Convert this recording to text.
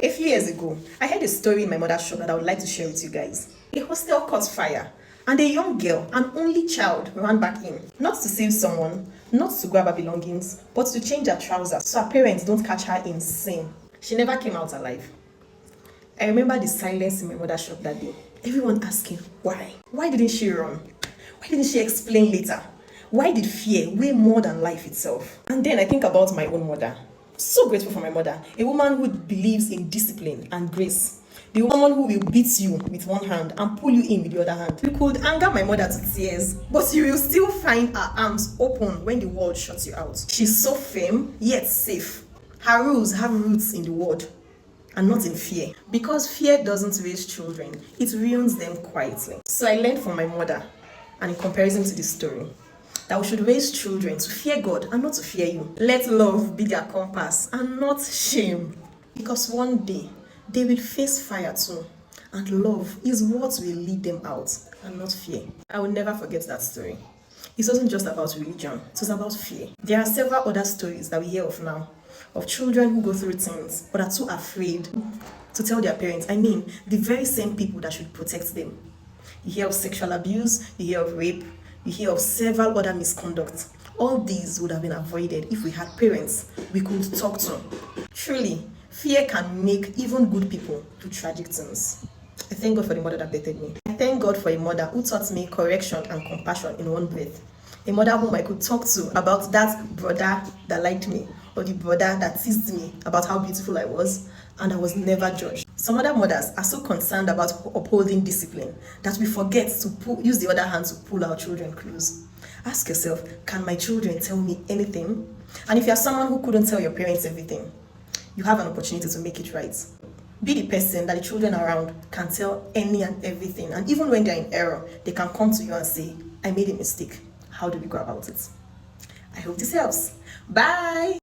A few years ago, I heard a story in my mother's shop that I would like to share with you guys. A hostel caught fire, and a young girl, an only child, ran back in. Not to save someone, not to grab her belongings, but to change her trousers so her parents don't catch her insane. She never came out alive. I remember the silence in my mother's shop that day. Everyone asking, why? Why didn't she run? Why didn't she explain later? Why did fear weigh more than life itself? And then I think about my own mother. So grateful for my mother, a woman who believes in discipline and grace. The woman who will beat you with one hand and pull you in with the other hand. You could anger my mother to tears, but you will still find her arms open when the world shuts you out. She's so firm, yet safe. Her rules have roots in the world and not in fear. Because fear doesn't raise children, it ruins them quietly. So I learned from my mother, and in comparison to this story, that we should raise children to fear God and not to fear you. Let love be their compass and not shame. Because one day, they will face fire too. And love is what will lead them out and not fear. I will never forget that story. It wasn't just about religion, it was about fear. There are several other stories that we hear of now, of children who go through things but are too afraid to tell their parents. I mean, the very same people that should protect them. You hear of sexual abuse, you hear of rape, you hear of several other misconducts. All these would have been avoided if we had parents we could talk to. Truly, fear can make even good people do tragic things. I thank God for the mother that birthed me. I thank God for a mother who taught me correction and compassion in one breath. A mother whom I could talk to about that brother that liked me, or the brother that teased me about how beautiful I was, and I was never judged. Some other mothers are so concerned about upholding discipline that we forget to use the other hand to pull our children close. Ask yourself, can my children tell me anything? And if you're someone who couldn't tell your parents everything, you have an opportunity to make it right. Be the person that the children around can tell any and everything. And even when they're in error, they can come to you and say, I made a mistake. How do we go about it? I hope this helps. Bye!